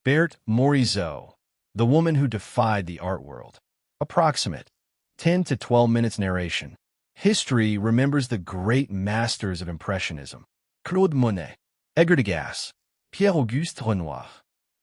Berthe Morisot, the woman who defied the art world. Approximate 10 to 12 minutes narration. History remembers the great masters of Impressionism: Claude Monet, Edgar Degas, Pierre-Auguste Renoir.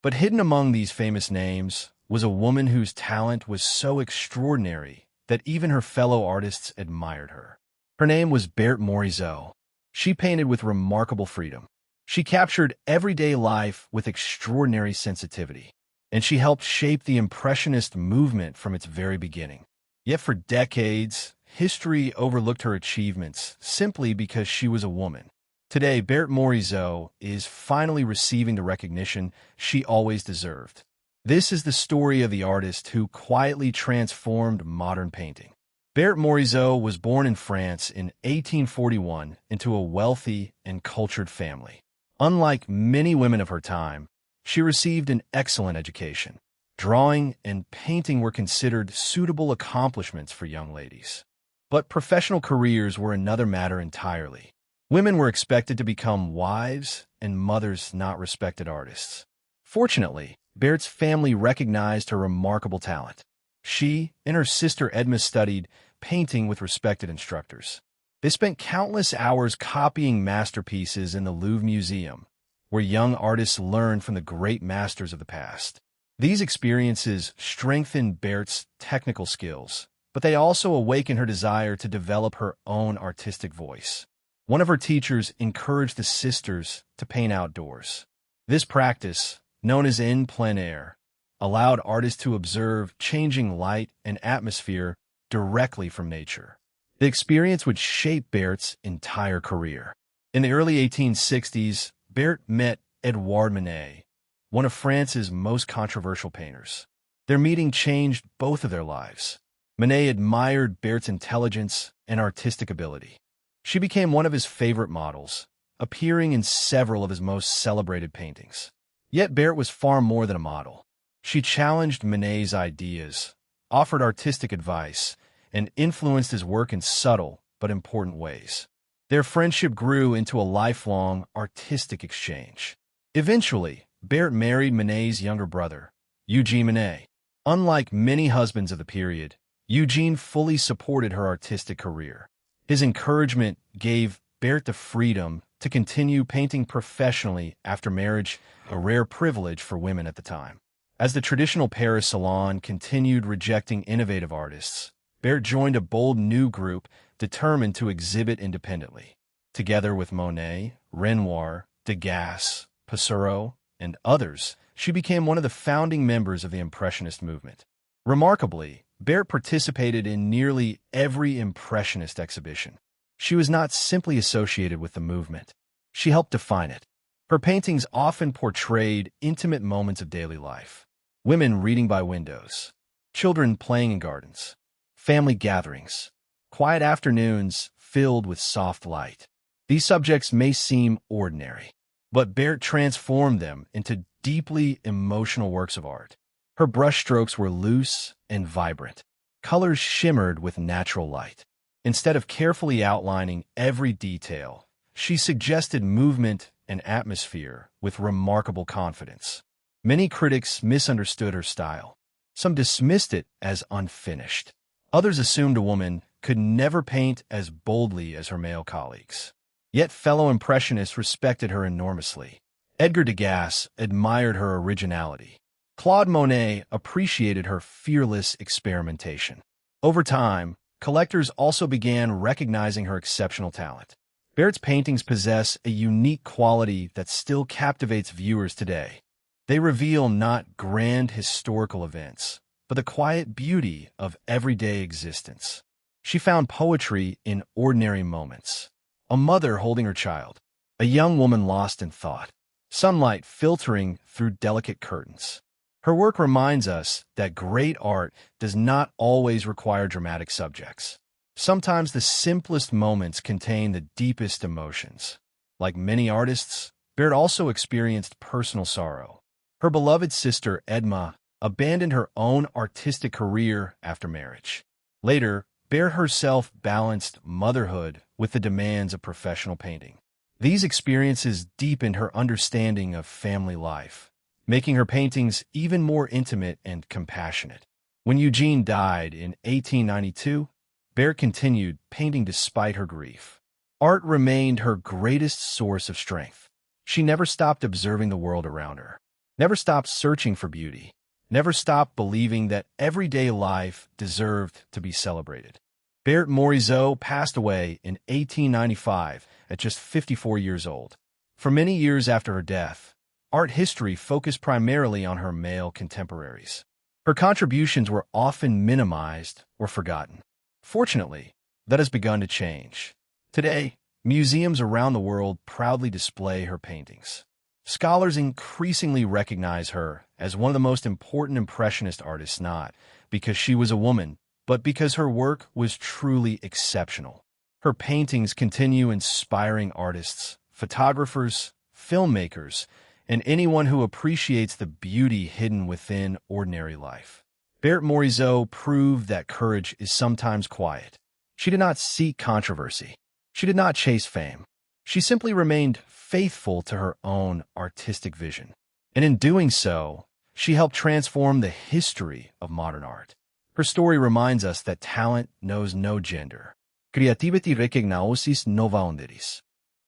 But hidden among these famous names was a woman whose talent was so extraordinary that even her fellow artists admired her. Her name was Berthe Morisot. She painted with remarkable freedom. She captured everyday life with extraordinary sensitivity, and she helped shape the Impressionist movement from its very beginning. Yet for decades, history overlooked her achievements simply because she was a woman. Today, Berthe Morisot is finally receiving the recognition she always deserved. This is the story of the artist who quietly transformed modern painting. Berthe Morisot was born in France in 1841 into a wealthy and cultured family. Unlike many women of her time, she received an excellent education. Drawing and painting were considered suitable accomplishments for young ladies. But professional careers were another matter entirely. Women were expected to become wives and mothers, not respected artists. Fortunately, Berthe's family recognized her remarkable talent. She and her sister Edma studied painting with respected instructors. They spent countless hours copying masterpieces in the Louvre Museum, where young artists learned from the great masters of the past. These experiences strengthened Berthe's technical skills, but they also awakened her desire to develop her own artistic voice. One of her teachers encouraged the sisters to paint outdoors. This practice, known as in plein air, allowed artists to observe changing light and atmosphere directly from nature. The experience would shape Berthe's entire career. In the early 1860s, Berthe met Edouard Manet, one of France's most controversial painters. Their meeting changed both of their lives. Manet admired Berthe's intelligence and artistic ability. She became one of his favorite models, appearing in several of his most celebrated paintings. Yet Berthe was far more than a model. She challenged Manet's ideas, offered artistic advice, and influenced his work in subtle but important ways. Their friendship grew into a lifelong artistic exchange. Eventually, Berthe married Manet's younger brother, Eugene Manet. Unlike many husbands of the period, Eugene fully supported her artistic career. His encouragement gave Berthe the freedom to continue painting professionally after marriage, a rare privilege for women at the time. As the traditional Paris salon continued rejecting innovative artists, Berthe joined a bold new group determined to exhibit independently. Together with Monet, Renoir, Degas, Morisot, and others, she became one of the founding members of the Impressionist movement. Remarkably, Berthe participated in nearly every Impressionist exhibition. She was not simply associated with the movement. She helped define it. Her paintings often portrayed intimate moments of daily life. Women reading by windows, children playing in gardens, family gatherings, quiet afternoons filled with soft light. These subjects may seem ordinary, but Berthe transformed them into deeply emotional works of art. Her brushstrokes were loose and vibrant. Colors shimmered with natural light. Instead of carefully outlining every detail, she suggested movement and atmosphere with remarkable confidence. Many critics misunderstood her style. Some dismissed it as unfinished. Others assumed a woman could never paint as boldly as her male colleagues. Yet fellow Impressionists respected her enormously. Edgar Degas admired her originality. Claude Monet appreciated her fearless experimentation. Over time, collectors also began recognizing her exceptional talent. Berthe's paintings possess a unique quality that still captivates viewers today. They reveal not grand historical events, but the quiet beauty of everyday existence. She found poetry in ordinary moments. A mother holding her child, a young woman lost in thought, sunlight filtering through delicate curtains. Her work reminds us that great art does not always require dramatic subjects. Sometimes the simplest moments contain the deepest emotions. Like many artists, Berthe also experienced personal sorrow. Her beloved sister, Edma, abandoned her own artistic career after marriage. Later, Berthe herself balanced motherhood with the demands of professional painting. These experiences deepened her understanding of family life, making her paintings even more intimate and compassionate. When Eugene died in 1892, Berthe continued painting despite her grief. Art remained her greatest source of strength. She never stopped observing the world around her, never stopped searching for beauty, never stopped believing that everyday life deserved to be celebrated. Berthe Morisot passed away in 1895 at just 54 years old. For many years after her death, art history focused primarily on her male contemporaries. Her contributions were often minimized or forgotten. Fortunately, that has begun to change. Today, museums around the world proudly display her paintings. Scholars increasingly recognize her as one of the most important Impressionist artists, not because she was a woman, but because her work was truly exceptional. Her paintings continue inspiring artists, photographers, filmmakers, and anyone who appreciates the beauty hidden within ordinary life. Berthe Morisot proved that courage is sometimes quiet. She did not seek controversy. She did not chase fame. She simply remained faithful to her own artistic vision. And in doing so, she helped transform the history of modern art. Her story reminds us that talent knows no gender. Creativity recognizes no boundaries.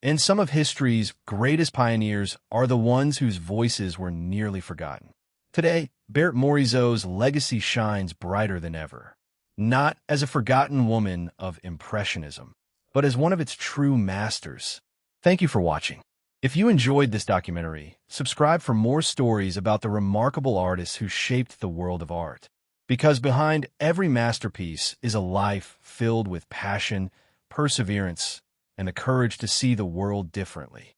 And some of history's greatest pioneers are the ones whose voices were nearly forgotten. Today, Berthe Morisot's legacy shines brighter than ever, not as a forgotten woman of Impressionism, but as one of its true masters. Thank you for watching. If you enjoyed this documentary, subscribe for more stories about the remarkable artists who shaped the world of art. Because behind every masterpiece is a life filled with passion, perseverance, and the courage to see the world differently.